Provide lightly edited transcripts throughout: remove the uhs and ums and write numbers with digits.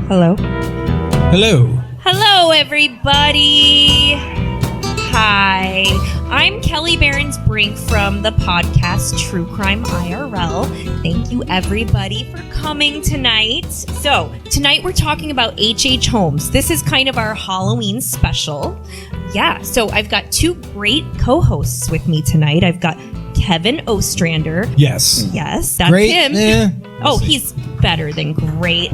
Hello. Hello. Hello, everybody. Hi. I'm Kelli Berens-Brink from the podcast True Crime IRL. Thank you, everybody, for coming tonight. So, tonight we're talking about HH Holmes. This is kind of our Halloween special. Yeah, so I've got two great co-hosts with me tonight. I've got Kevin Ostrander. Yes. Yes, that's Great. him. He's better than great.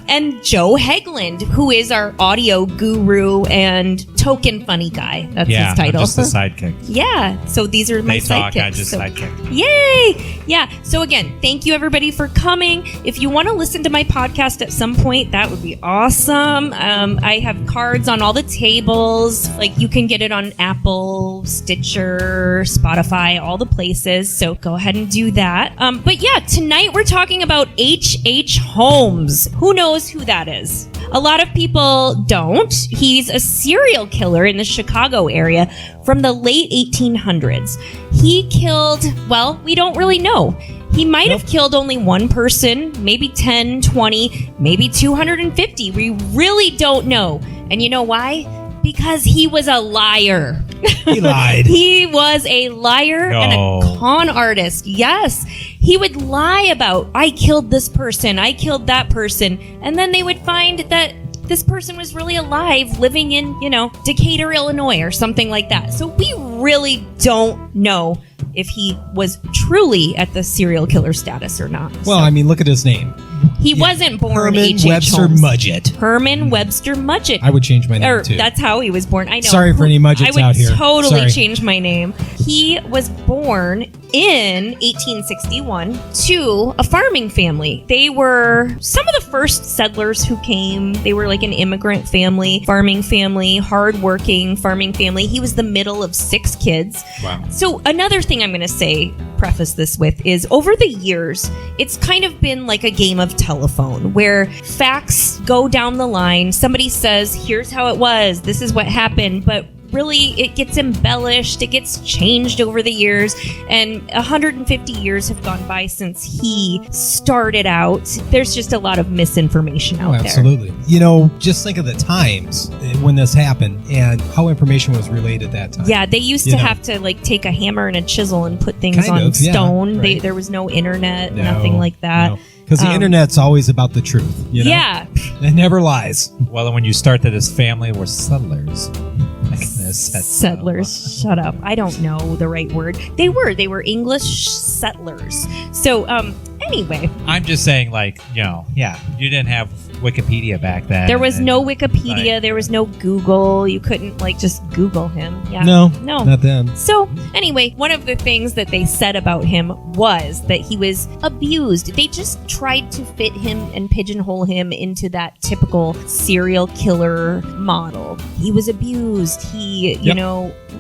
And Joe Hegland, who is our audio guru and token funny guy. That's his title. I'm just a sidekick. Yeah, so these are my sidekicks. I just sidekick. Yay! Yeah, so again, thank you everybody for coming. If you want to listen to my podcast at some point, that would be awesome. I have cards on all the tables. Like, you can get it on Apple, Stitcher, Spotify, all the places. So go ahead and do that. But yeah, tonight we're talking about HH Holmes. Who knows who that is? A lot of people don't. He's a serial killer in the Chicago area from the late 1800s. He killed, well, we don't really know. He might have killed only one person, maybe 10, 20, maybe 250. We really don't know. And you know why? Because he was a liar. He lied. He was a liar and a con artist. Yes. He would lie about, I killed this person, I killed that person. And then they would find that this person was really alive, living in, Decatur, Illinois or something like that. So we really don't know if he was truly at the serial killer status or not. Well, I mean, look at his name. He wasn't born Herman H.H. Webster Holmes. Mudgett. Herman Webster Mudgett. I would change my name, too. That's how he was born. I know. Sorry for any Mudgetts out here. I would totally Sorry. change my name. He was born in 1861 to a farming family. They were some of the first settlers who came. They were like an immigrant family, farming family, hardworking farming family. He was the middle of 6 kids. Wow. So another thing I'm going to say, preface this with, is over the years, it's kind of been like a game of telephone where facts go down the line. Somebody says, here's how it was. This is what happened. But really, it gets embellished. It gets changed over the years. And 150 years have gone by since he started out. There's just a lot of misinformation out there. Absolutely. Just think of the times when this happened and how information was relayed at that time. Yeah, they used to have to take a hammer and a chisel and put things on stone. Yeah, right. There was no internet, nothing like that. Because the internet's always about the truth. Yeah. It never lies. Well, when you start that his family were settlers. Settlers. Shut up. I don't know the right word. They were English settlers. So, anyway. I'm just saying, you didn't have Wikipedia back then. There was no Wikipedia. There was no Google. You couldn't, just Google him. Yeah. No, not then. So, anyway, one of the things that they said about him was that he was abused. They just tried to fit him and pigeonhole him into that typical serial killer model. He was abused. He,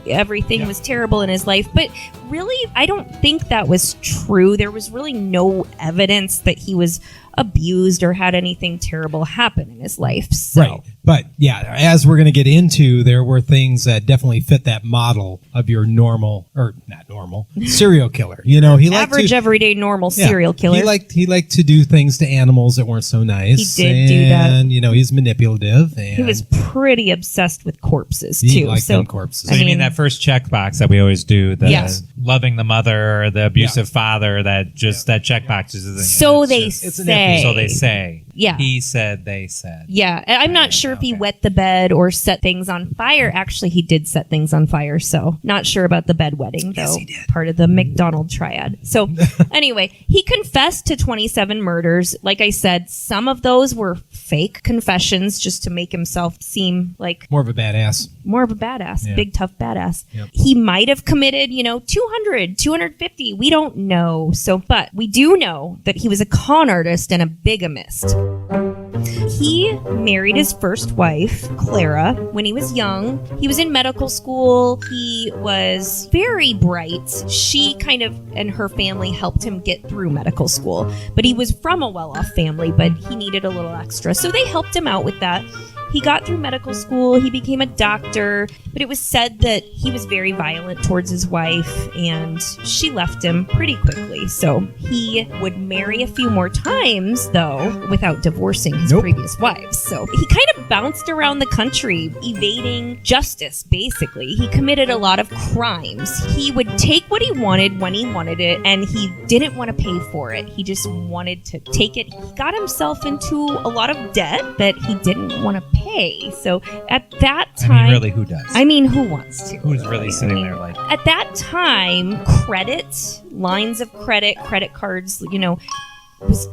everything was terrible in his life. But really, I don't think that was true. There was really no evidence that he was abused or had anything terrible happen in his life. So. Right. But yeah, as we're going to get into, there were things that definitely fit that model of your normal, or not normal, serial killer. He liked average, everyday, normal serial killer. He liked to do things to animals that weren't so nice. He did do that. And, he's manipulative. And he was pretty obsessed with corpses, too. He liked them corpses. So you mean that first checkbox that we always do, the Yes. loving the mother, the abusive father, that checkbox is... So they say. So they say. Yeah. He said, they said. Yeah. I'm not sure if he wet the bed or set things on fire. Actually, he did set things on fire, so not sure about the bedwetting, though. Yes, he did. Part of the McDonald triad. So anyway, he confessed to 27 murders. Like I said, some of those were fake confessions just to make himself seem like... more of a badass. Yeah. Big, tough badass. Yep. He might have committed, 200, 250. We don't know. But we do know that he was a con artist and a bigamist. He married his first wife, Clara, when he was young. He was in medical school. He was very bright. She and her family helped him get through medical school. But he was from a well-off family, but he needed a little extra. So they helped him out with that. He got through medical school, he became a doctor, but it was said that he was very violent towards his wife and she left him pretty quickly. So he would marry a few more times, though, without divorcing his previous wives. So he kind of bounced around the country, evading justice, basically. He committed a lot of crimes. He would take what he wanted when he wanted it, and he didn't want to pay for it. He just wanted to take it. He got himself into a lot of debt that he didn't want to pay. So at that time... I mean, really, who does? I mean, who wants to? Who's really sitting there like... At that time, credit, lines of credit, credit cards,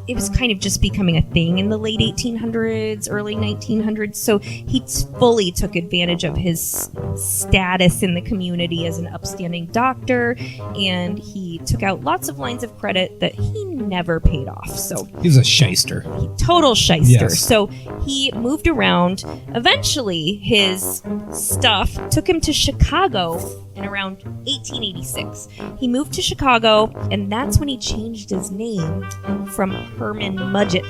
it was kind of just becoming a thing in the late 1800s, early 1900s. So he fully took advantage of his status in the community as an upstanding doctor, and he took out lots of lines of credit that he never paid off. So he was a shyster. Total shyster. Yes. So he moved around. Eventually, his stuff took him to Chicago in around 1886. He moved to Chicago, and that's when he changed his name from Herman Mudgett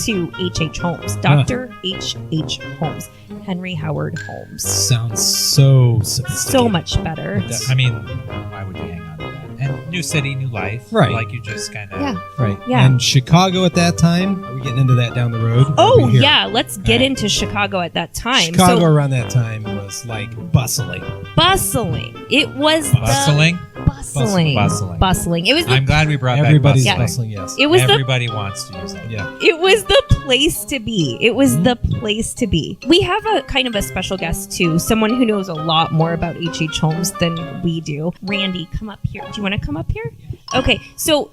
to HH Holmes. Dr. HH Holmes. Henry Howard Holmes. Sounds so sophisticated. So much better. I mean, why would you hang on to that? And new city, new life. Right. Like you just kind of... Yeah. Right. Yeah. And Chicago at that time, are we getting into that down the road? Oh, yeah. Let's get into Chicago at that time. Chicago around that time was like bustling. Bustling. It was Bustling? Bustling. Bustling. Bustling. It was I'm glad we brought Everybody's back bustling, yes. It was Everybody wants to use that. Yeah. It was the place to be. It was the place to be. We have a kind of a special guest too, someone who knows a lot more about H.H. Holmes than we do. Randy, come up here. Do you want to come up here? Okay, so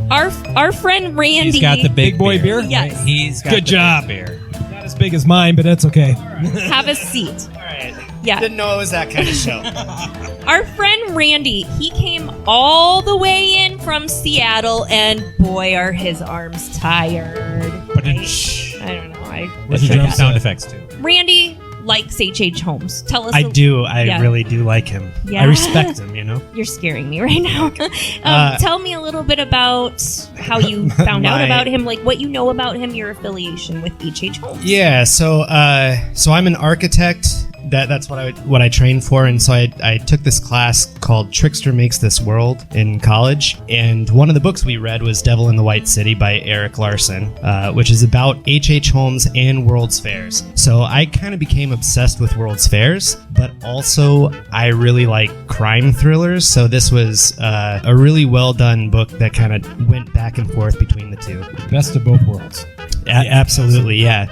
our friend Randy. He's got the big boy beer? Yes. Right? He's got Good the job. big beer. Not as big as mine, but that's okay. Have a seat. All right. Yeah. Didn't know it was that kind of show. Our friend Randy, he came all the way in from Seattle, and boy, are his arms tired. But I don't know. What's your Drum drum sound set? effects too. Randy likes H.H. Holmes. Tell us. I do. I Yeah. really do like him. Yeah. I respect him, You're scaring me right now. Tell me a little bit about how you found out about him, like what you know about him, your affiliation with H.H. Holmes. Yeah, so I'm an architect. That's what I trained for, and so I took this class called Trickster Makes This World in college, and one of the books we read was Devil in the White City by Eric Larson, which is about H.H. Holmes and World's Fairs. So I kind of became obsessed with World's Fairs, but also I really like crime thrillers, so this was a really well done book that kind of went back and forth between the two. Best of both worlds. Absolutely, yeah.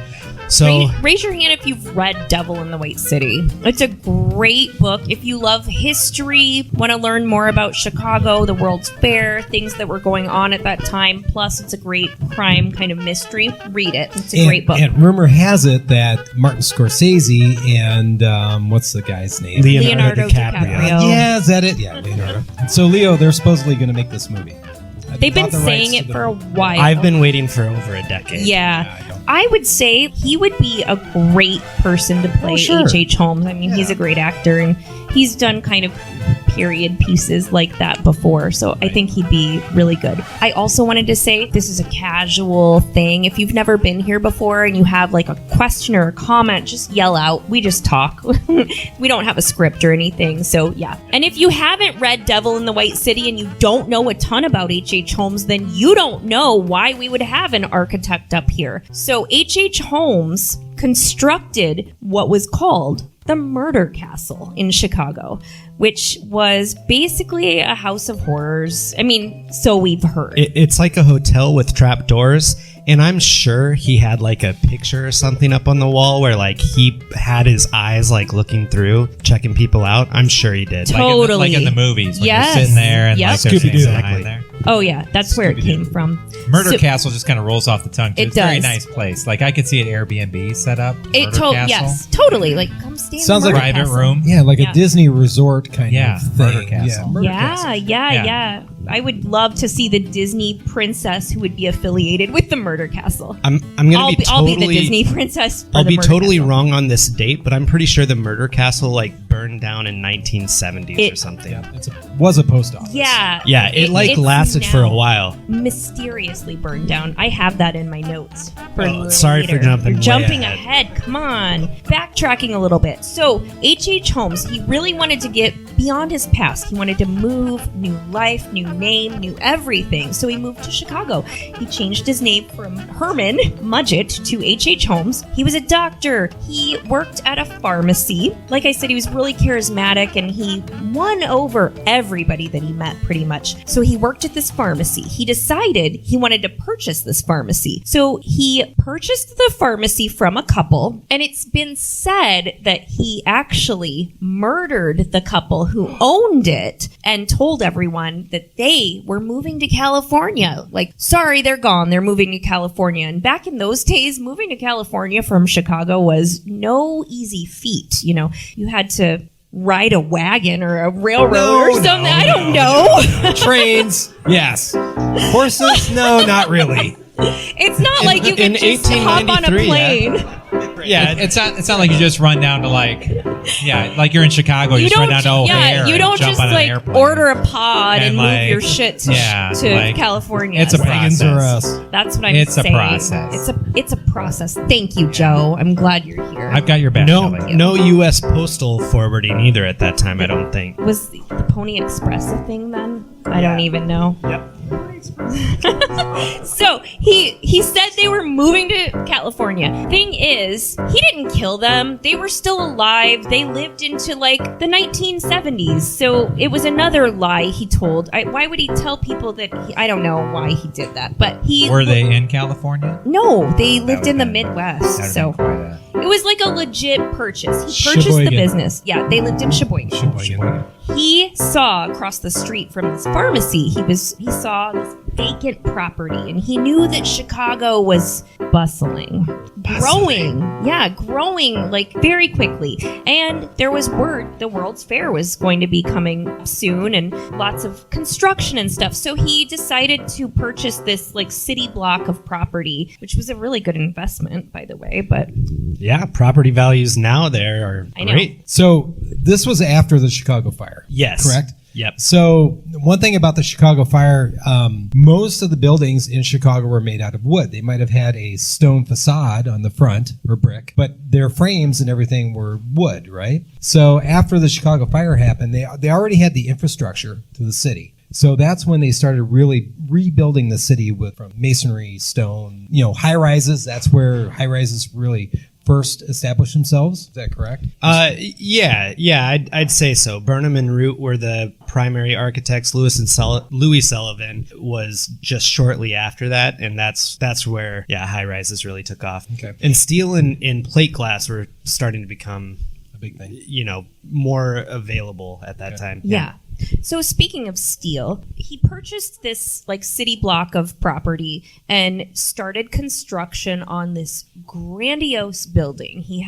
So Raise your hand if you've read Devil in the White City. It's a great book. If you love history, want to learn more about Chicago, the World's Fair, things that were going on at that time, plus it's a great crime kind of mystery, read it. It's a great book. And rumor has it that Martin Scorsese and what's the guy's name? Leonardo DiCaprio. Yeah, is that it? Yeah, Leonardo. So Leo, they're supposedly going to make this movie. They've been saying it for a while. I've been waiting for over a decade. Yeah. I would say he would be a great person to play H.H. Holmes. I mean, he's a great actor, and he's done kind of period pieces like that before, so I think he'd be really good. I also wanted to say this is a casual thing. If you've never been here before and you have like a question or a comment, just yell out. We just talk. We don't have a script or anything, so yeah. And if you haven't read Devil in the White City and you don't know a ton about H.H. Holmes, then you don't know why we would have an architect up here. So H.H. Holmes constructed what was called the Murder Castle in Chicago, which was basically a house of horrors. I mean, so we've heard. It's like a hotel with trap doors, and I'm sure he had like a picture or something up on the wall where like he had his eyes like looking through, checking people out. I'm sure he did. Totally. Like in the movies when Yes. you're sitting there and Yep. like there's Scooby-Doo. things behind there. Oh yeah, that's where it came from. Murder So- Castle just kind of rolls off the tongue. Too. It It's a very does. nice place. Like I could see an Airbnb set up. Murder Castle. Yes, totally. Like come stay in Sounds the like Murder a private Castle. room. Yeah, like Yeah. a Disney resort kind Yeah, of thing. Murder Castle. Yeah, Murder Yeah, Castle. yeah. I would love to see the Disney princess who would be affiliated with the Murder Castle. I'm gonna I'll be I'll totally. be the Disney princess. For I'll the be Murder totally Castle. wrong on this date, but I'm pretty sure the Murder Castle like burned burned down in 1970s or something. Yeah, was a post office. Yeah. Yeah, it lasted for a while. Mysteriously burned down. I have that in my notes. Sorry for jumping. You're jumping ahead. Come on. Backtracking a little bit. So, HH Holmes, he really wanted to get beyond his past. He wanted to move, new life, new name, new everything. So he moved to Chicago. He changed his name from Herman Mudgett to HH Holmes. He was a doctor. He worked at a pharmacy. Like I said, he was really charismatic and he won over everybody that he met pretty much. So he worked at this pharmacy. He decided he wanted to purchase this pharmacy. So he purchased the pharmacy from a couple, and it's been said that he actually murdered the couple who owned it and told everyone that they were moving to California. Like, sorry, they're gone. They're moving to California. And back in those days, moving to California from Chicago was no easy feat. You know, you had to ride a wagon or a railroad or something. I don't know. Trains, yes. Horses, no, not really. It's not like you can just hop on a plane. Yeah, it's not like you just run down to like you're in Chicago. You just run down to O'Hare. You don't and jump just on an like airplane. order a pod and like, move your shit to California. It's a Wagons process. are us. That's what I'm It's saying. a process. It's a process. Thank you, Joe. I'm glad you're here. I've got your back. Kelli. No U.S. postal forwarding either at that time, I don't think. Was the Pony Express a thing then? I don't even know. Yep. So he said they were moving to California. Thing is, he didn't kill them. They were still alive. They lived into like the 1970s. So it was another lie he told. Why would he tell people that? I don't know why he did that, but Were they in California? No, they lived in the been- Midwest. So quite it was like a legit purchase. He purchased the Sheboygan. business. Yeah, they lived in Sheboygan. Sheboygan. He saw across the street from this pharmacy, he saw this vacant property, and he knew that Chicago was bustling. Growing like very quickly. And there was word the World's Fair was going to be coming soon and lots of construction and stuff. So he decided to purchase this like city block of property, which was a really good investment, by the way, but Yeah, property values now there are I know. great. So this was after the Chicago fire. Yes. Correct? Yep. So one thing about the Chicago fire, most of the buildings in Chicago were made out of wood. They might have had a stone facade on the front or brick, but their frames and everything were wood, right? So after the Chicago fire happened, they already had the infrastructure to the city. So that's when they started really rebuilding the city from masonry, stone, high rises. That's where high rises really first established themselves. Is that correct? Yeah, I'd say so. Burnham and Root were the primary architects. Louis Sullivan was just shortly after that, and that's where high rises really took off. Okay. And steel and plate glass were starting to become A big thing. more available at that time. Yeah. So speaking of steel, he purchased this like city block of property and started construction on this grandiose building. He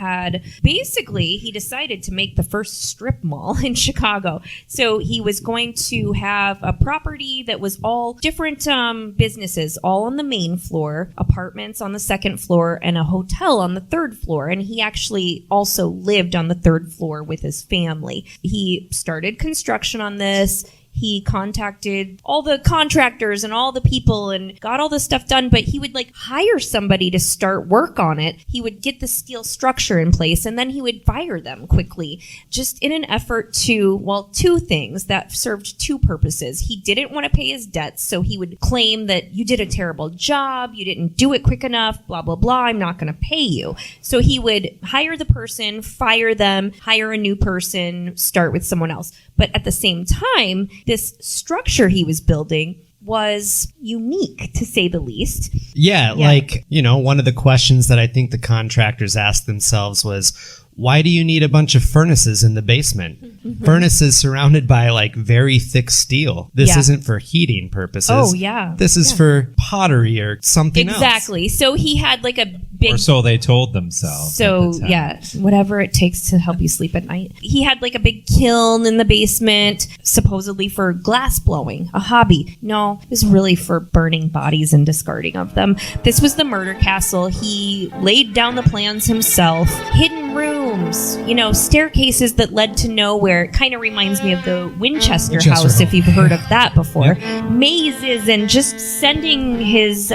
decided to make the first strip mall in Chicago. So he was going to have a property that was all different businesses, all on the main floor, apartments on the second floor, and a hotel on the third floor. And he actually also lived on the third floor with his family. He started construction on this. He contacted all the contractors and all the people and got all this stuff done, but he would like hire somebody to start work on it. He would get the steel structure in place and then he would fire them quickly, just in an effort to, two things that served two purposes. He didn't want to pay his debts, so he would claim that you did a terrible job, you didn't do it quick enough, blah, blah, blah, I'm not going to pay you. So he would hire the person, fire them, hire a new person, start with someone else. But at the same time, this structure he was building was unique, to say the least. Yeah, like, one of the questions that I think the contractors asked themselves was, why do you need a bunch of furnaces in the basement? Mm-hmm. Furnaces surrounded by like very thick steel. This isn't for heating purposes. Oh, yeah. This is for pottery or something else. Exactly. So he had like a big. Or so they told themselves. So at the time. yeah, whatever it takes to help you sleep at night. He had like a big kiln in the basement, supposedly for glass blowing, a hobby. No, it was really for burning bodies and discarding of them. This was the murder castle. He laid down the plans himself. Hidden rooms, staircases that led to nowhere. It kind of reminds me of the Winchester house, if you've heard of that before. Mazes and just sending his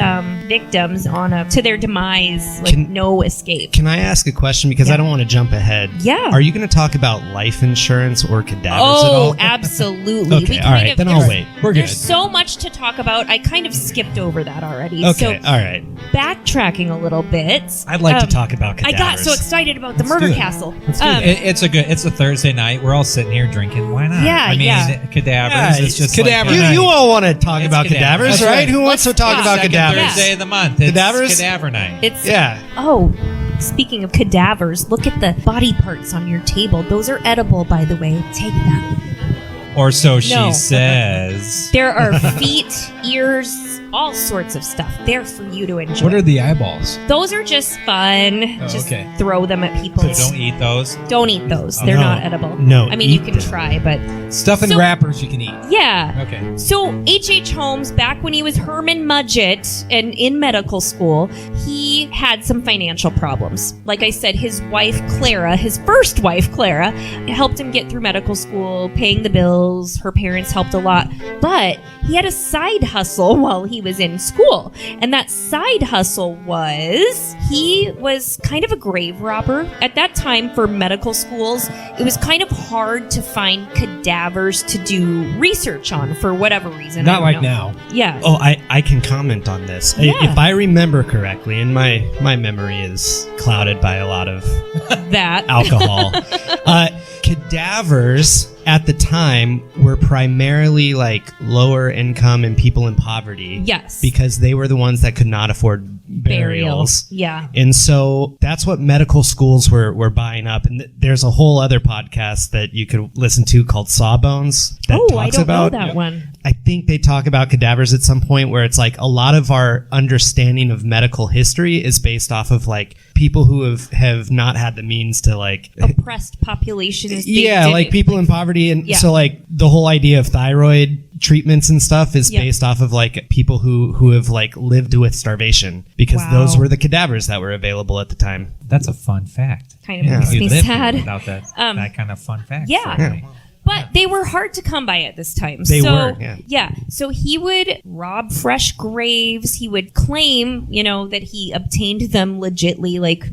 victims to their demise, no escape. Can I ask a question? Because I don't want to jump ahead. Yeah. Are you going to talk about life insurance or cadavers at all? Oh, absolutely. Okay, all right. Then I'll wait. We're good. There's so much to talk about. I kind of skipped over that already. Okay, So all right. backtracking a little bit. I'd like to talk about I cadavers. got so excited about the murder do it. castle. It's a Thursday night. We're all sitting here drinking. Why not? Yeah, I mean, yeah. cadavers. It's just cadaver like, night. You all want to talk It's about cadavers, cadavers. right? That's Who wants to talk about second cadavers? Thursday of the month. It's Cadavers? Cadaver night. It's Yeah. Oh, speaking of cadavers, look at the body parts on your table. Those are edible, by the way. Take them. Or so she No. says. There are feet, ears, all sorts of stuff there for you to enjoy. What are the eyeballs? Those are just fun. Oh, just okay. throw them at people. So don't eat those. Don't eat those. They're No. not edible. No, I mean, you eat can them. try, but Stuff in So- wrappers you can eat. yeah. Okay. So HH Holmes, back when he was Herman Mudgett and in medical school, he had some financial problems. Like I said, his wife Clara, his first wife Clara, helped him get through medical school, paying the bills. Her parents helped a lot. But he had a side hustle while he was in school. And that side hustle was he was kind of a grave robber. At that time for medical schools, it was kind of hard to find cadavers to do research on for whatever reason. I Not don't like know. now. Yeah. Oh, I can comment on this. Yeah. If I remember correctly, and my memory is clouded by a lot of That. alcohol. Cadavers at the time were primarily like lower income and people in poverty. Yes. Because they were the ones that could not afford burials. Yeah. And so that's what medical schools were buying up. And there's a whole other podcast that you could listen to called Sawbones that Oh, talks I don't about know that one. I think they talk about cadavers at some point where it's like a lot of our understanding of medical history is based off of like people who have not had the means to like Oppressed populations. like people in poverty. And Yeah. so like the whole idea of thyroid treatments and stuff is Yeah. based off of like people who have like lived with starvation because Wow. those were the cadavers that were available at the time. That's a fun fact. Kind of Yeah. makes You me lived sad. without that kind of fun fact. Yeah. certainly. But they were hard to come by at this time. They so, were, yeah. So he would rob fresh graves. He would claim, that he obtained them legitly. Like,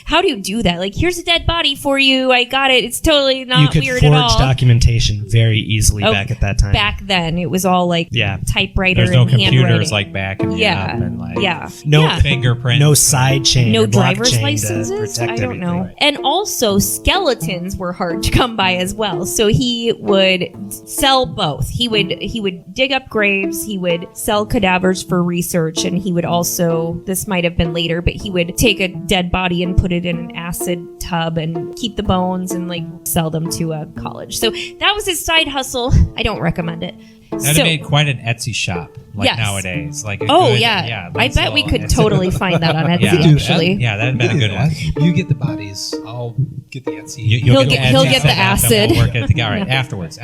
how do you do that? Like, here's a dead body for you. I got it. It's totally not you could weird forge at all. documentation very easily Oh, back at that time. Back then, it was all like Yeah. typewriter There's no and handwriting. computers like backing you Yeah. up and like Yeah. No Yeah. fingerprints. No side chain. No or driver's blockchain to licenses? protect I don't know. everything. And also, skeletons were hard to come by as well. So he would sell both. He would dig up graves, he would sell cadavers for research, and he would also, this might have been later, but he would take a dead body and put it in an acid tub and keep the bones and like sell them to a college. So that was his side hustle. I don't recommend it. That'd have made quite an Etsy shop like Yes. nowadays. Like a Oh good- yeah, I let's bet we all- could totally find that on Etsy. Yeah. Do that. Actually, Yeah, that'd been a good one. You get the bodies. I'll get the Etsy. You'll He'll get Etsy the set up and acid. We'll work it together. All right, afterwards.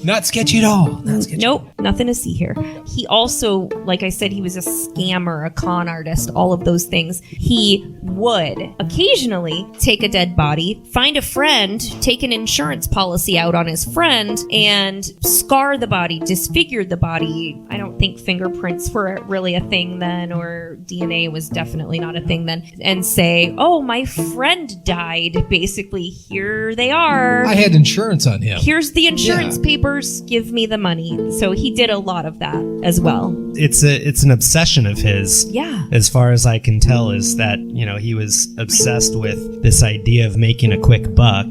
Not sketchy at all. Not sketchy. Nope, nothing to see here. He also, like I said, he was a scammer, a con artist, all of those things. He would occasionally take a dead body, find a friend, take an insurance policy out on his friend, and scar the body, disfigure the body. I don't think fingerprints were really a thing then, or DNA was definitely not a thing then, and say, oh, my friend died. Basically, here they are. I had insurance on him. Here's the insurance Yeah. papers. Give me the money. So he did a lot of that as well. It's an obsession of his. Yeah. As far as I can tell, is that he was obsessed with this idea of making a quick buck,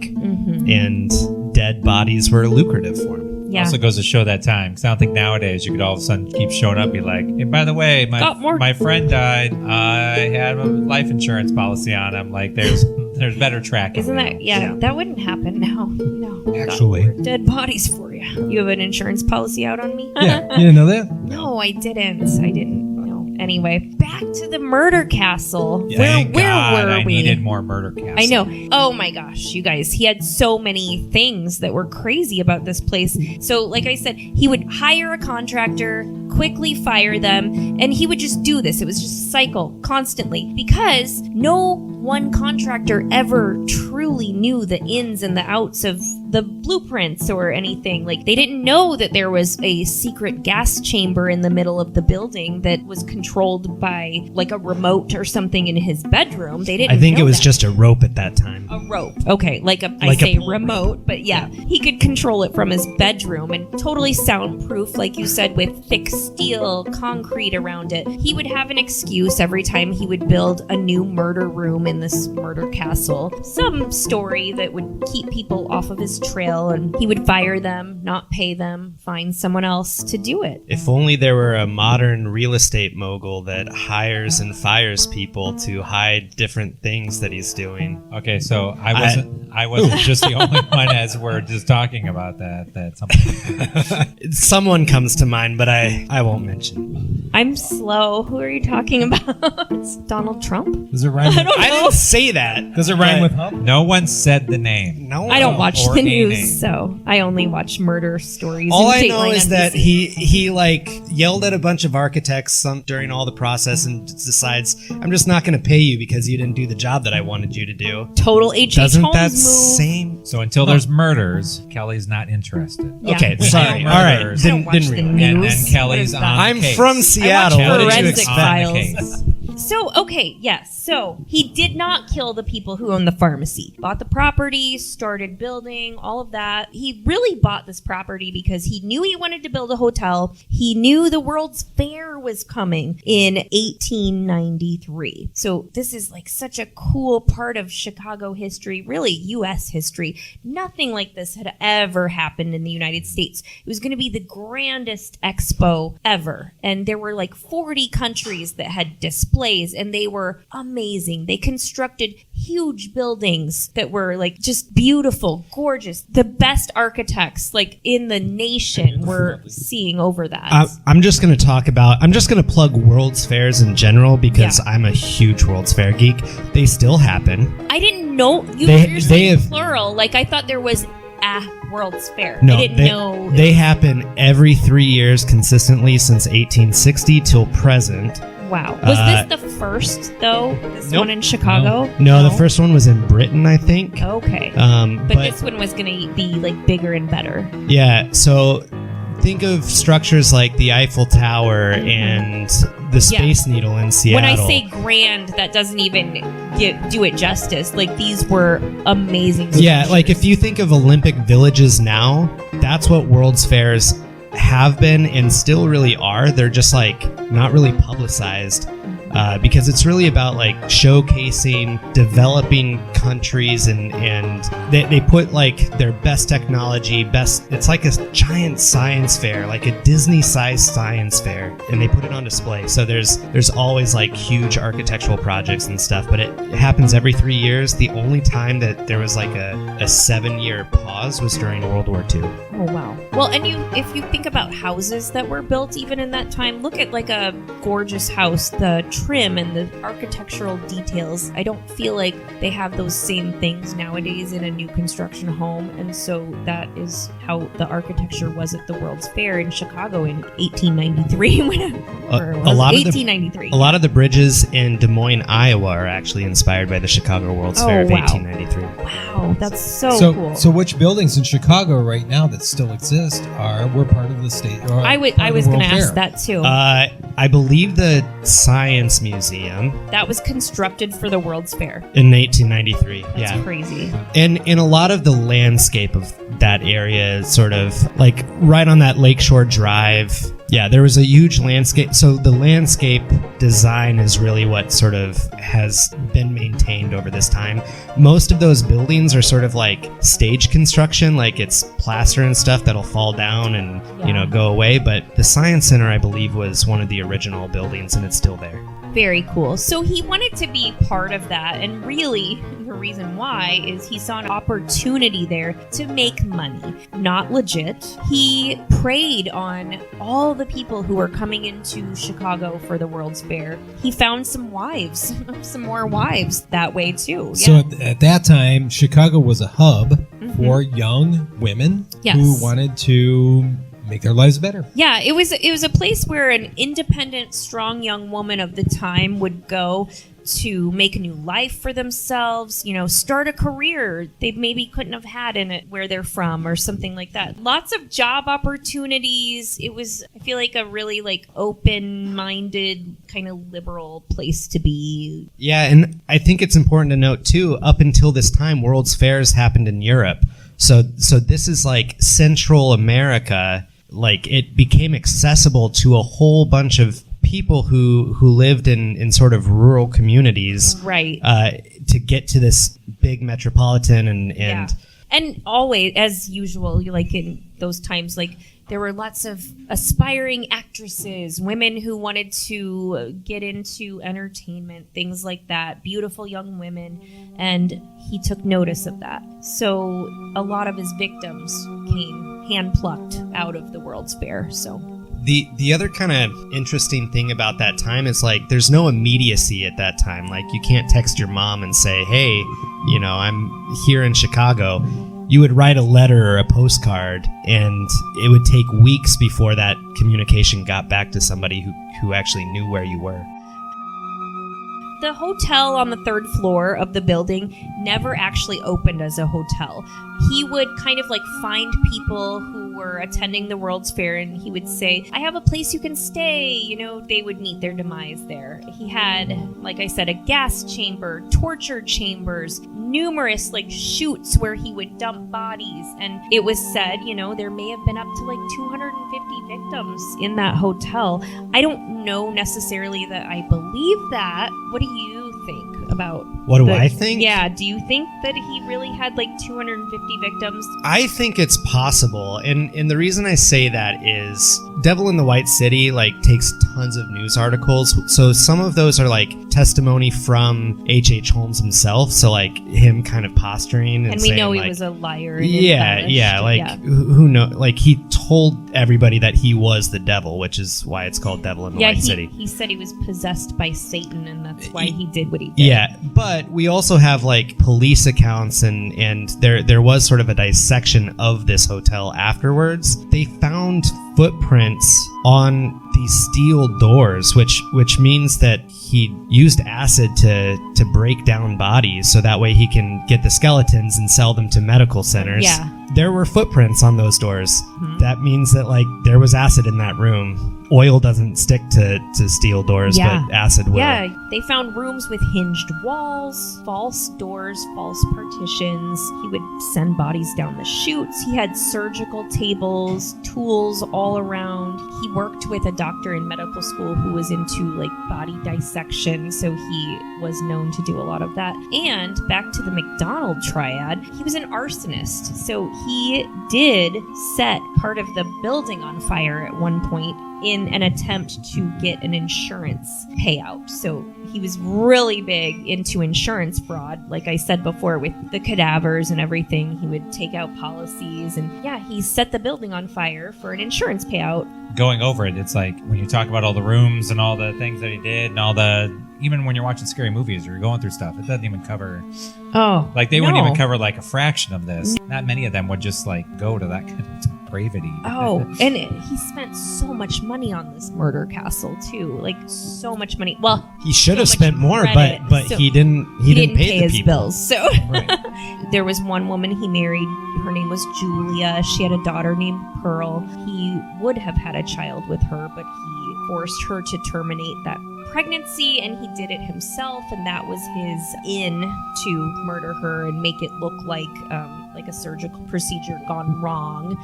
and dead bodies were lucrative for him. Yeah. Also goes to show that time. Because I don't think nowadays you could all of a sudden keep showing up and be like, hey, by the way, Got more. my friend died. I had a life insurance policy on him. Like, there's better tracking. Isn't that, now. yeah, that wouldn't happen now. No. Actually. Dead bodies for you. You have an insurance policy out on me? Yeah, you didn't know that? No, I didn't. I didn't. No. anyway, back to the murder castle. Thank Where God were I we? needed more murder castles. I know. Oh my gosh, you guys. He had so many things that were crazy about this place. So, like I said, he would hire a contractor, quickly fire them, and he would just do this. It was just a cycle constantly because no one contractor ever truly knew the ins and the outs of the blueprints or anything. Like, they didn't know that there was a secret gas chamber in the middle of the building that was controlled by like a remote or something in his bedroom. They didn't I think know it was that. just a rope at that time. A rope. Okay, like a Like a remote, but yeah, he could control it from his bedroom and totally soundproof, like you said, with thick steel concrete around it. He would have an excuse every time he would build a new murder room in this murder castle. Some story that would keep people off of his trail, and he would fire them, not pay them, find someone else to do it. If only there were a modern real estate mogul that hires and fires people to hide different things that he's doing. Okay, so I wasn't just the only one as we're just talking about that something. Someone comes to mind, but I won't mention. I'm slow. Who are you talking about? Donald Trump? Does it rhyme with, I didn't say that. does it rhyme with hump? No one said the name. No. I don't watch Or the a news, name. so I only watch murder stories. All and I know Dateline is that NBC. he like yelled at a bunch of architects during all the process and decides, I'm just not going to pay you because you didn't do the job that I wanted you to do. Total HH Doesn't Holmes that move. same? So until there's murders, Kelly's not interested. Yeah. Okay, I sorry. don't All right, murders. I don't watch didn't the realize. And news. then Kelly's What is on that? I'm case. from Seattle. watch What did you Forensic expect? Files. So, okay, yes. So, he did not kill the people who owned the pharmacy. Bought the property, started building, all of that. He really bought this property because he knew he wanted to build a hotel. He knew the World's Fair was coming in 1893. So, this is like such a cool part of Chicago history, really U.S. history. Nothing like this had ever happened in the United States. It was going to be the grandest expo ever. And there were like 40 countries that had displays, and they were amazing. They constructed huge buildings that were like just beautiful, gorgeous. The best architects like in the nation were seeing over that. I'm just going to plug World's Fairs in general because I'm a huge World's Fair geek. They still happen. I didn't know you're they saying have- plural. Like I thought there was a World's Fair. No, I didn't know. They happen every 3 years consistently since 1860 till present. Wow. Was this the first though? This Nope. one in Chicago? No, the first one was in Britain, I think. Okay. But This one was going to be like bigger and better. yeah, so think of structures like the Eiffel Tower and the Space Needle in Seattle. When I say grand, that doesn't even do it justice. Like these were amazing. Yeah, like if you think of Olympic villages now, that's what World's Fairs have been and still really are. They're just like not really publicized because it's really about like showcasing developing countries and they put like their best technology, it's like a giant science fair, like a Disney-sized science fair, and they put it on display. So there's always like huge architectural projects and stuff, but it happens every 3 years. The only time that there was like a 7-year pause was during World War II. Oh wow. Well, and if you think about houses that were built even in that time, look at like a gorgeous house, the trim and the architectural details. I don't feel like they have those same things nowadays in a new construction home, and so that is how the architecture was at the World's Fair in Chicago in 1893. A lot of 1893. A lot of the bridges in Des Moines, Iowa are actually inspired by the Chicago World's Fair of wow. 1893. Wow, that's so cool. So which buildings in Chicago right now that still exist were part of the state? Or I was going to ask that too. I believe the Science Museum That was constructed for the World's Fair. in 1893. That's crazy. And a lot of the landscape of that area is sort of like right on that Lakeshore Drive. Yeah, there was a huge landscape. So the landscape design is really what sort of has been maintained over this time. Most of those buildings are sort of like stage construction, like it's plaster and stuff that'll fall down and, go away. But the Science Center, I believe, was one of the original buildings and it's still there. Very cool. So he wanted to be part of that, and really the reason why is he saw an opportunity there to make money. Not legit. He preyed on all the people who were coming into Chicago for the World's Fair. He found some wives, some more wives that way too. So at that time, Chicago was a hub for young women who wanted to make their lives better. Yeah, it was a place where an independent, strong young woman of the time would go to make a new life for themselves, start a career they maybe couldn't have had in it where they're from or something like that. Lots of job opportunities. It was, I feel like, a really open-minded, kind of liberal place to be. Yeah, and I think it's important to note too, up until this time, World's Fairs happened in Europe. So this is like Central America. Like, it became accessible to a whole bunch of people who lived in sort of rural communities, right? To get to this big metropolitan and always, as usual, like in those times, like there were lots of aspiring actresses, women who wanted to get into entertainment, things like that, beautiful young women, and he took notice of that. So a lot of his victims came hand-plucked out of the World's Fair. So the other kind of interesting thing about that time is, like, there's no immediacy at that time. Like, you can't text your mom and say, hey, I'm here in Chicago. You would write a letter or a postcard, and it would take weeks before that communication got back to somebody who actually knew where you were. The hotel on the third floor of the building never actually opened as a hotel. He would kind of find people who were attending the World's Fair, and he would say, I have a place you can stay. They would meet their demise there. He had, like I said, a gas chamber, torture chambers, numerous chutes where he would dump bodies. And it was said, there may have been up to 250 victims in that hotel. I don't know necessarily that I believe that. What do you think about what do I think? Yeah, do you think that he really had 250 victims? I think it's possible, and the reason I say that is Devil in the White City takes tons of news articles, so some of those are testimony from HH Holmes himself, so him kind of posturing and we saying, know he was a liar. Who knows? He told everybody that he was the devil, which is why it's called Devil in the White City. He said he was possessed by Satan, and that's why he did what he did. Yeah, but we also have police accounts, and there was sort of a dissection of this hotel afterwards. They found footprints on these steel doors, which means that he used acid to break down bodies so that way he can get the skeletons and sell them to medical centers. Yeah. There were footprints on those doors. That means that there was acid in that room. Oil doesn't stick to steel doors, but acid will. Yeah, they found rooms with hinged walls, false doors, false partitions. He would send bodies down the chutes. He had surgical tables, tools all around. He worked with a doctor in medical school who was into body dissection, so he was known to do a lot of that. And back to the McDonald triad, he was an arsonist. So he did set part of the building on fire at one point in an attempt to get an insurance payout. So he was really big into insurance fraud. Like I said before, with the cadavers and everything, he would take out policies. And he set the building on fire for an insurance payout. Going over it, it's when you talk about all the rooms and all the things that he did and all the... Even when you're watching scary movies or you're going through stuff, it doesn't even cover... Oh, they wouldn't even cover a fraction of this. Not many of them would just go to that kind of depravity. Oh, and he spent so much money on this murder castle too. So much money. Well, he should have spent more, but he didn't pay his people. bills. So there was one woman he married. Her name was Julia. She had a daughter named Pearl. He would have had a child with her, but he forced her to terminate that pregnancy, and he did it himself, and that was his in to murder her and make it look like a surgical procedure gone wrong.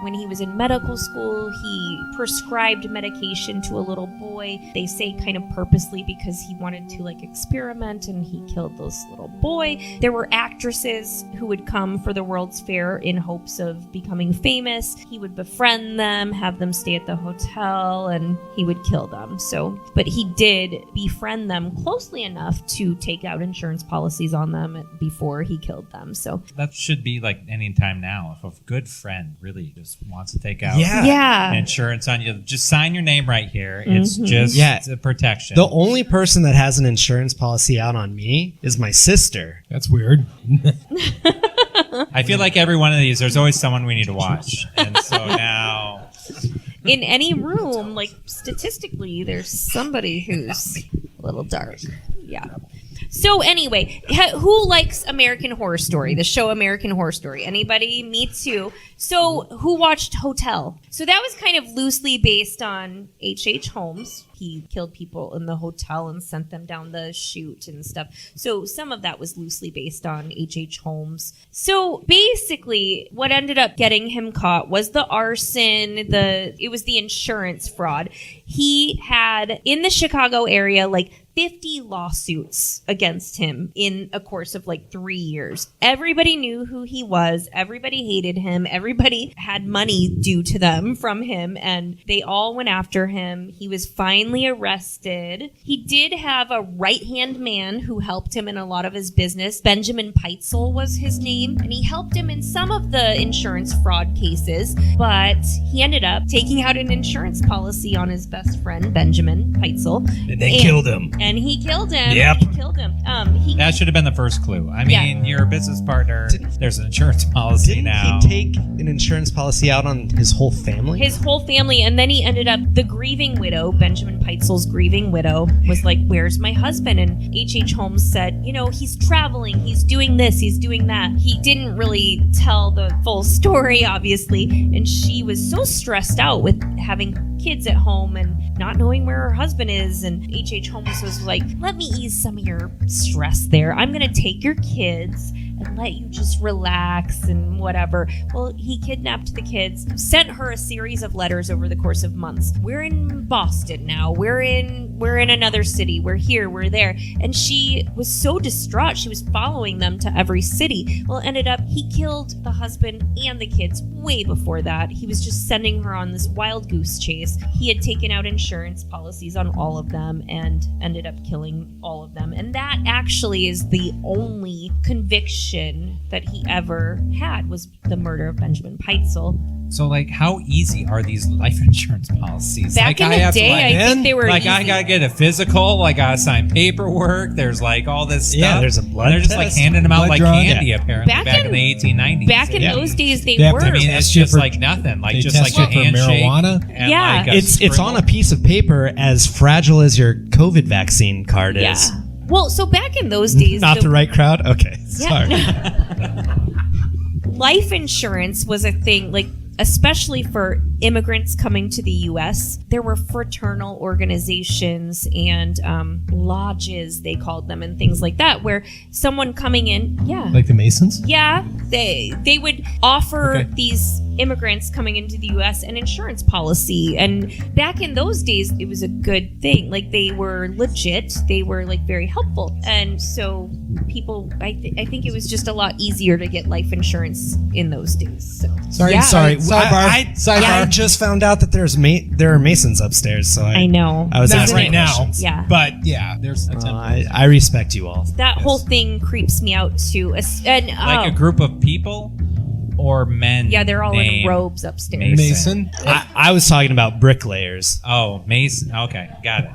when he was in medical school, he prescribed medication to a little boy. They say kind of purposely because he wanted to like experiment, and he killed this little boy. There were actresses who would come for the World's Fair in hopes of becoming famous. He would befriend them, have them stay at the hotel, and he would kill them. So, but he did befriend them closely enough to take out insurance policies on them before he killed them. So That should be like any time now. If a good friend really just wants to take out yeah. insurance on you, just sign your name right here. It's just a protection. The only person that has an insurance policy out on me is my sister. That's weird. I feel like every one of these, there's always someone we need to watch. And so now... in any room, like statistically, there's somebody who's a little dark. Yeah. So anyway, who likes American Horror Story, the show American Horror Story? Anybody? Me too. So who watched Hotel? So that was kind of loosely based on HH Holmes. He killed people in the hotel and sent them down the chute and stuff. So some of that was loosely based on HH Holmes. So basically, what ended up getting him caught was the arson, it was the insurance fraud. He had, in the Chicago area, like 50 lawsuits against him in a course of like 3 years. Everybody knew who he was. Everybody hated him. Everybody had money due to them from him, and they all went after him. He was finally arrested. He did have a right-hand man who helped him in a lot of his business. Benjamin Peitzel was his name, and he helped him in some of the insurance fraud cases, but he ended up taking out an insurance policy on his best friend, Benjamin Peitzel. And they killed him. And he killed him. Yep. He killed him. That should have been the first clue. I mean, you're a business partner. There's an insurance policy Didn't now. he take an insurance policy out on his whole family? His whole family, and then he ended up, the grieving widow, Benjamin Peitzel's grieving widow, was like, where's my husband? And H.H. Holmes said, he's traveling, he's doing this, he's doing that. He didn't really tell the full story, obviously, and she was so stressed out with having kids at home and not knowing where her husband is, and H.H. Holmes was like, let me ease some of your stress there. I'm going to take your kids and let you just relax and whatever. Well, he kidnapped the kids, sent her a series of letters over the course of months. We're in Boston now. We're in another city. We're here. We're there. And she was so distraught. She was following them to every city. Well, it ended up he killed the husband and the kids way before that. He was just sending her on this wild goose chase. He had taken out insurance policies on all of them and ended up killing all of them. And that actually is the only conviction that he ever had, was the murder of Benjamin Peitzel. So, like, how easy are these life insurance policies? Back in the day, I think they were easy. I gotta get a physical, I gotta sign paperwork. There's like all this stuff. Yeah, there's a blood They're just like test, handing them out blood like draw. candy, apparently, back in the 1890s. Back in those days, they Yeah, were. I mean, it's Test you just for- like nothing. Like they just test like a you for handshake. marijuana? And Yeah. like a It's on a piece of paper as fragile as your COVID vaccine card is. Yeah. Well, so back in those days, Not the right crowd? Okay. Sorry. life insurance was a thing, like, especially for immigrants coming to the U.S. There were fraternal organizations and lodges, they called them, and things like that, where someone coming in, Like the Masons? they would offer these immigrants coming into the U.S. an insurance policy. And back in those days, it was a good thing. Like, they were legit. They were, like, very helpful. And so people, I think it was just a lot easier to get life insurance in those days. So Sorry. Sidebar. I just found out that there are Masons upstairs, so I know. I was Not asking right now. questions. Yeah. But yeah, there's I respect you all. That whole thing creeps me out too. And, like a group of people or men. yeah, they're all in named robes upstairs. Mason. I was talking about bricklayers. Oh, Mason. Okay, got it.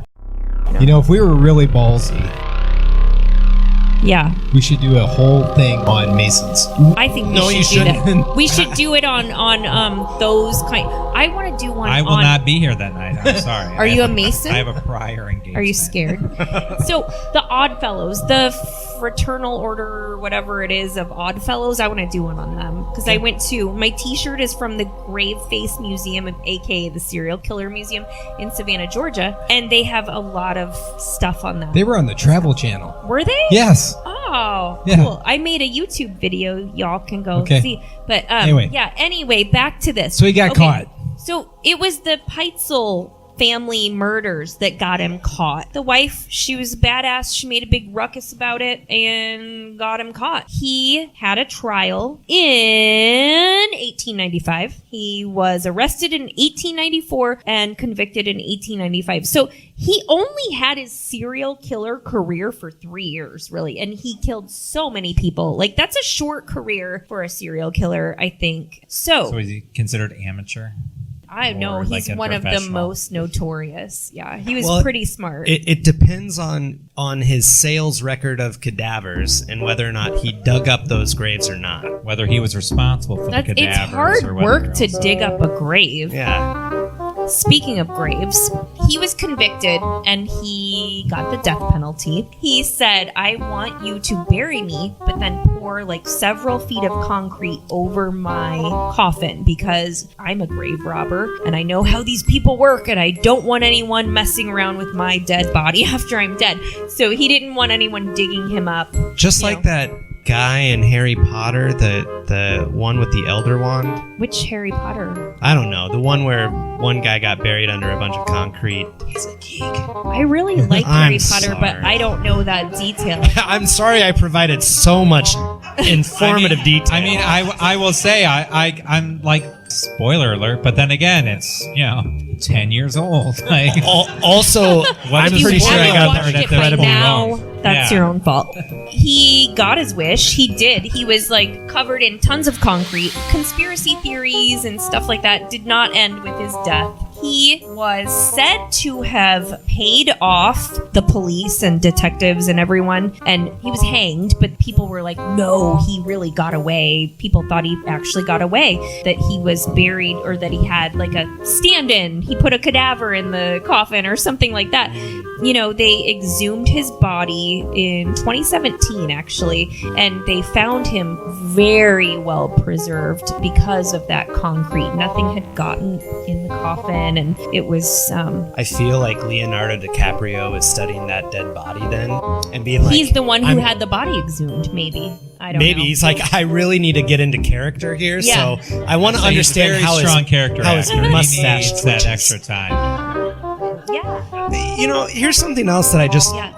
If we were really ballsy, Yeah, we should do a whole thing on Masons. I think we No, you should do that. shouldn't. We should do it on those kind. I want to do one. I will not be here that night. I'm sorry. Are you a Mason? I have a prior engagement. Are you scared? So the Oddfellows, the fraternal order, or whatever it is of Oddfellows, I want to do one on them because I went to. My T-shirt is from the Grave Face Museum, aka the Serial Killer Museum in Savannah, Georgia, and they have a lot of stuff on them. They were on the Travel Channel. Were they? Yes. Oh. Oh, Yeah. cool. I made a YouTube video. Y'all can go see. But anyway, back to this. So he got caught. So it was the Peitzel family murders that got him caught. The wife, she was badass. She made a big ruckus about it and got him caught. He had a trial in 1895. He was arrested in 1894 and convicted in 1895. So he only had his serial killer career for 3 years, really. And he killed so many people. Like, that's a short career for a serial killer, I think. So is he considered amateur? I know he's like one of the professional? most notorious. Yeah, he was pretty smart. It depends on his sales record of cadavers and whether or not he dug up those graves or not. Whether he was responsible for the cadavers. It's hard or whether work to also- dig up a grave. Yeah. Speaking of graves, he was convicted and he got the death penalty. He said, I want you to bury me, but then pour like several feet of concrete over my coffin because I'm a grave robber and I know how these people work and I don't want anyone messing around with my dead body after I'm dead. So he didn't want anyone digging him up. Just like that guy in Harry Potter, the one with the Elder Wand. Which Harry Potter? I don't know. The one where one guy got buried under a bunch of concrete. He's a geek. I really like Harry Potter, but I don't know that detail. I'm sorry I provided so much informative detail. I mean, I will say I'm like, spoiler alert, but then again, it's 10 years old. Like, also, I'm If you pretty sure I haven't got watched that it by incredibly now, wrong. that's your own fault. He got his wish. He did. He was like covered in tons of concrete. Conspiracy theories and stuff like that did not end with his death. He was said to have paid off the police and detectives and everyone, and he was hanged, but people were like, no, he really got away. People thought he actually got away, that he was buried or that he had like a stand-in. He put a cadaver in the coffin or something like that. They exhumed his body in 2017, actually, and they found him very well preserved because of that concrete. Nothing had gotten in the coffin, and it was... I feel like Leonardo DiCaprio was studying that dead body then and being like... He's the one who had the body exhumed, maybe. I don't know. Maybe. He's like, I really need to get into character here, Yeah. so I want to So he's a understand very how strong his, character how his actor. He mustache needs that twitches. extra time. Yeah. Here's something else that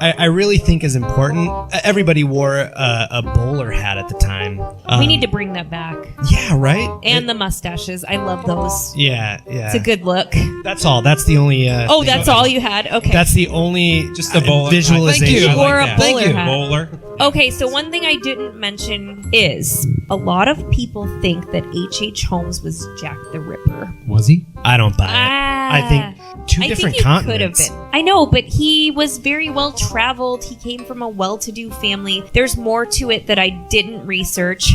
I really think is important. Everybody wore a bowler hat at the time. We need to bring that back. Yeah, right? And the mustaches. I love those. Yeah. It's a good look. That's all. That's the only... Oh, that's all you had? Okay. That's the only Just a bowler. visualization. Thank you. I like Or a that. bowler hat. Bowler. Okay, so one thing I didn't mention is a lot of people think that HH Holmes was Jack the Ripper. Was he? I don't buy it. I think two different I think continents. he could have been. I know, but he was very well traveled. He came from a well-to-do family. There's more to it that I didn't research.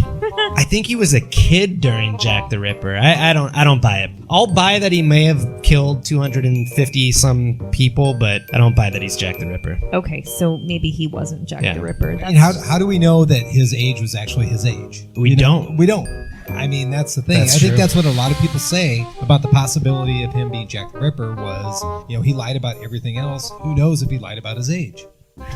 I think he was a kid during Jack the Ripper. I don't buy it. I'll buy that he may have killed 250 some people, but I don't buy that he's Jack the Ripper. Okay, so maybe he wasn't Jack the Ripper. And how do we know that his age was actually his age? We don't. We don't. I mean, that's the thing. That's I think true. that's what a lot of people say about the possibility of him being Jack the Ripper was, he lied about everything else. Who knows if he lied about his age?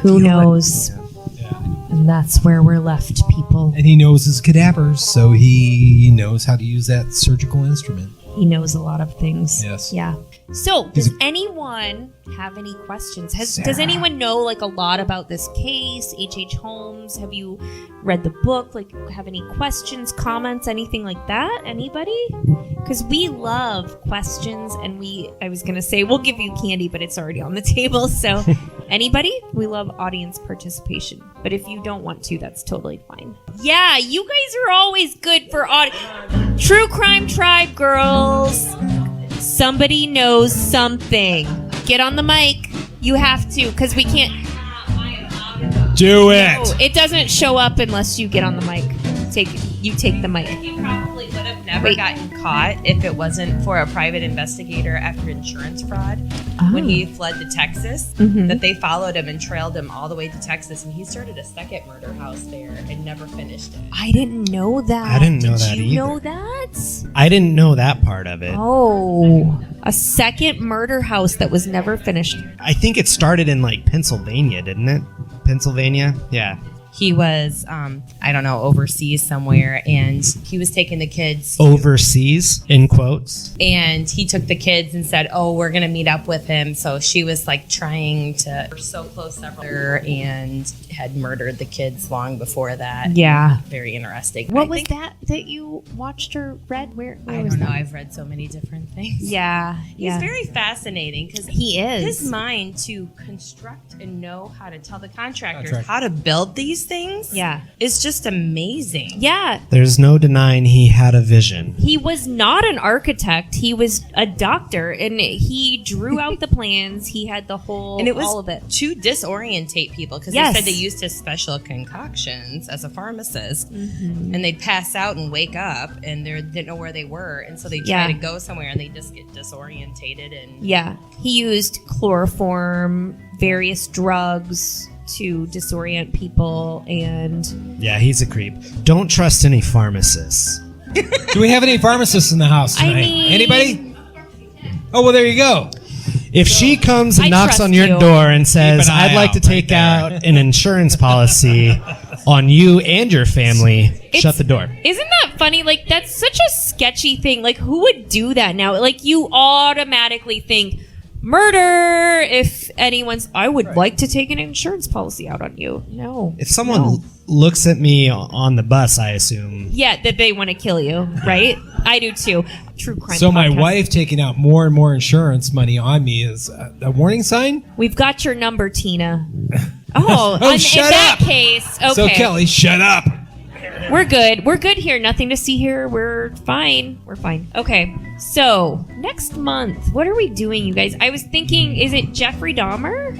Who knows? Yeah. And that's where we're left, people. And he knows his cadavers, so he knows how to use that surgical instrument. He knows a lot of things. Yes. Yeah. So, does anyone have any questions? Does anyone know like a lot about this case, HH Holmes? Have you read the book? Like, have any questions, comments, anything like that? Anybody? Because we love questions, and I was gonna say we'll give you candy, but it's already on the table. So, anybody? We love audience participation. But if you don't want to, that's totally fine. Yeah, you guys are always good for True Crime Tribe, girls. Somebody knows something. Get on the mic. You have to, because we can't. Do it. No, it doesn't show up unless you get on the mic. You take the mic. You probably would have never gotten caught if it wasn't for a private investigator after insurance fraud. When he fled to Texas, that they followed him and trailed him all the way to Texas, and he started a second murder house there and never finished it. I didn't know that. I didn't know that Did you either. know that? I didn't know that part of it. Oh, a second murder house that was never finished. I think it started in like Pennsylvania, didn't it? Pennsylvania? Yeah. He was, I don't know, overseas somewhere, and he was taking the kids. Overseas, in quotes. And he took the kids and said, "Oh, we're gonna meet up with him." So she was like trying to, so close several, and had murdered the kids long before that. Yeah. Very interesting. What was that you watched or read? Where I was don't know. that? I've read so many different things. Yeah. He's very fascinating because He is. his mind to construct and know how to tell the contractors Contract. how to build these things. Yeah. Is just amazing. Yeah. There's no denying he had a vision. He was not an architect. He was a doctor, and he drew out the plans. He had the whole, And it was all of it. to disorientate people because Yes. they said they used his special concoctions as a pharmacist, and they'd pass out and wake up, and they didn't know where they were, and so they try Yeah. to go somewhere, and they just get disorientated. And Yeah. He used chloroform, various drugs to disorient people, and Yeah, he's a creep. Don't trust any pharmacists. Do we have any pharmacists in the house I tonight? mean- Anybody? Oh, well, there you go. If she comes and I knocks trust on your you. door and says, Keep an eye "I'd like to out right take there." out an insurance policy on you and your family," shut the door. isn't that funny? Like, that's such a sketchy thing. Like, who would do that now? Like, you automatically think murder if anyone's. I would like to take an insurance policy out on you. No. If someone No. looks at me on the bus, I assume. Yeah, that they want to kill you, right? I do too. True crime. So my podcast. wife taking out more and more insurance money on me is a warning sign? We've got your number, Tina. Oh, in shut that up. case, okay. So Kelly, shut up. We're good. We're good here. Nothing to see here. We're fine. We're fine. Okay. So, next month, what are we doing, you guys? I was thinking, is it Jeffrey Dahmer?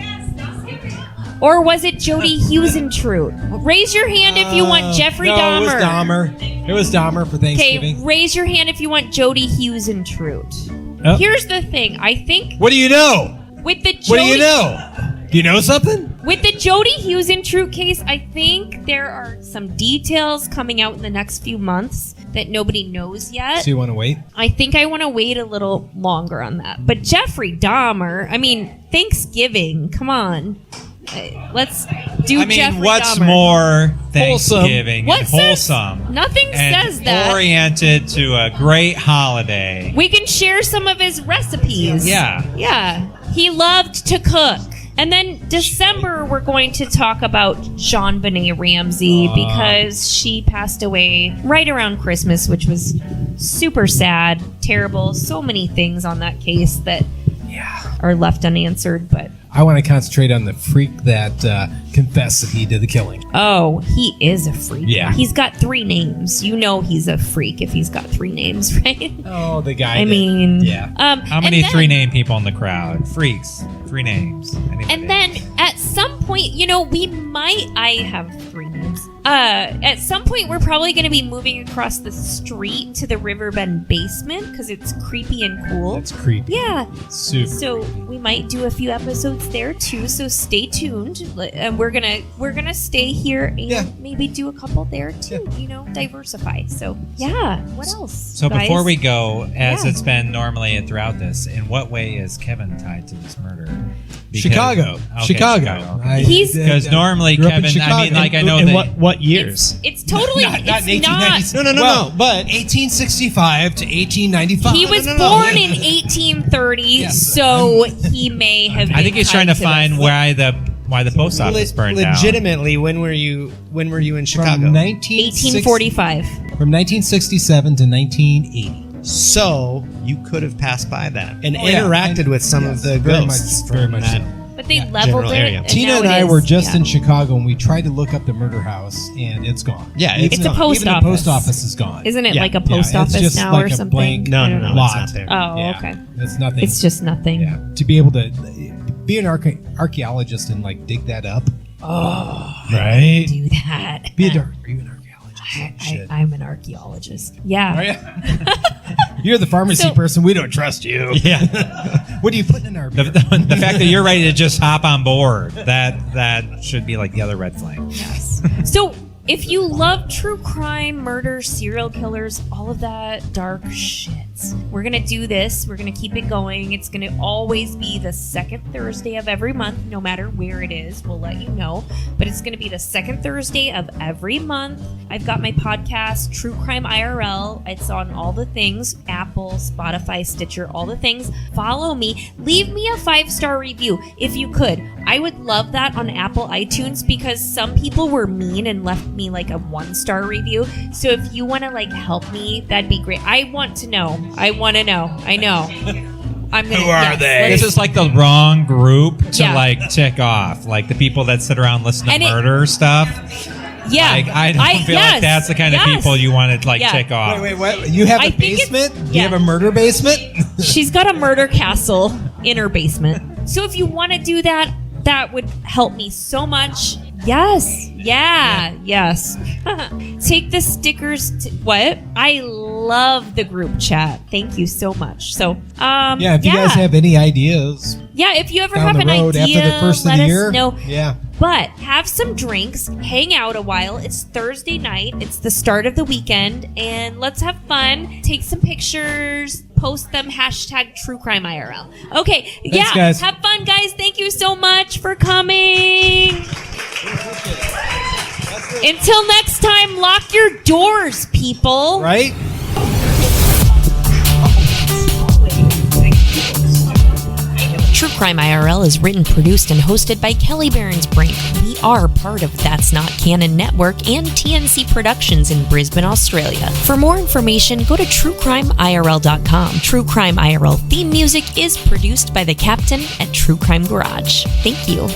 Or was it Jody Huisentruit? Raise your hand if you want Jeffrey no, Dahmer. It was Dahmer. It was Dahmer for Okay, Thanksgiving. raise your hand if you want Jody Huisentruit. Oh. Here's the thing. I think What do you know? with the Jody, What do you know? Do you know something? With the Jody Huisentruit case, I think there are some details coming out in the next few months that nobody knows yet. So you want to wait? I think I want to wait a little longer on that. But Jeffrey Dahmer, I mean, Thanksgiving, come on. Let's do I mean, Jeffrey what's Dahmer. more Wholesome. Thanksgiving What and says- wholesome? Nothing and says that. oriented to a great holiday. We can share some of his recipes. Yeah. Yeah. He loved to cook. And then December, we're going to talk about JonBenet Ramsey because she passed away right around Christmas, which was super sad, terrible. So many things on that case that are left unanswered. But I want to concentrate on the freak that confessed that he did the killing. oh, he is a freak. Yeah. He's got 3 names. You know he's a freak if he's got 3 names, right? Oh, the guy. I that- mean, yeah. How many and then- 3-name people in the crowd? Freaks. 3 names. Anybody? And then at some point, I have 3 names. At some point, we're probably going to be moving across the street to the Riverbend basement because it's creepy and cool. That's creepy. Yeah. Super. So we might do a few episodes there too. So stay tuned. And we're gonna stay here and Yeah. maybe do a couple there too. Diversify. So yeah. What else? So guys? before we go, as Yeah. it's been normally throughout this, in what way is Kevin tied to this murder? Chicago. Okay, Chicago. He's- Because normally grew up in Kevin, I mean, Chicago. like I know In that. what years? It's totally. Not in it's 1890s. not. No, but 1865 to 1895. He was no. born in 1830, Yes. so he may have. I think been he's trying to tied find this. why the post office burned down. legitimately, when were you in Chicago? From 1845. 1845. From 1967 to 1980. So you could have passed by that and Oh, yeah. interacted And- with some of the very ghosts much- very from much that. so. But they Yeah, leveled general it. area. Tina now and it I is- were just yeah. in Chicago and we tried to look up the murder house and it's gone. Yeah, Even it's a the- post even office. the post office is gone. Isn't it Yeah. like a Yeah, post it's office just now like or a something? blank- No, I no, don't no, know. it's lot. not there. Oh, Yeah. okay. It's nothing. It's just nothing. yeah. To be able to be an archaeologist and like dig that up. Oh, right. Do that. Are you an archaeologist? Shit. I'm an archaeologist. Yeah. Are you? You're the pharmacy So- person. We don't trust you. Yeah. What are you putting in our beer? The fact that you're ready to just hop on board, that should be like the other red flag. Yes. So if you love true crime, murder, serial killers, all of that dark shit, We're going to do this. We're going to keep it going. It's going to always be the second Thursday of every month, no matter where it is. We'll let you know. But it's going to be the second Thursday of every month. I've got my podcast, True Crime IRL. It's on all the things, Apple, Spotify, Stitcher, all the things. Follow me. Leave me a 5-star review if you could. I would love that on Apple iTunes because some people were mean and left me like a 1-star review. So if you want to like help me, that'd be great. I want to know. I want to know. I know. I'm gonna, Who are they? let's- This is like the wrong group to Yeah. like tick off. Like the people that sit around listen to And it- murder stuff. Yeah. Like I don't feel like that's the kind of people you want to like Yeah. tick off. Wait, what? You have I a think it's- basement? Do yeah. you have a murder basement? She's got a murder castle in her basement. So if you want to do that, that would help me so much. Yes. Yeah. Yes. Take the stickers. What? I love the group chat. Thank you so much. So, Yeah, if you guys have any ideas yeah, if you ever down have the an road idea, after the first of let the us year, know. yeah. But have some drinks, hang out a while. It's Thursday night. It's the start of the weekend, and let's have fun. Take some pictures, post them, hashtag TrueCrimeIRL. Okay, yeah, guys. have fun, guys. Thank you so much for coming. Until next time, lock your doors, people. Right? True Crime IRL is written, produced, and hosted by Kelli Berens-Brink. We are part of That's Not Canon Network and TNC Productions in Brisbane, Australia. For more information, go to TrueCrimeIRL.com. True Crime IRL theme music is produced by the Captain at True Crime Garage. Thank you.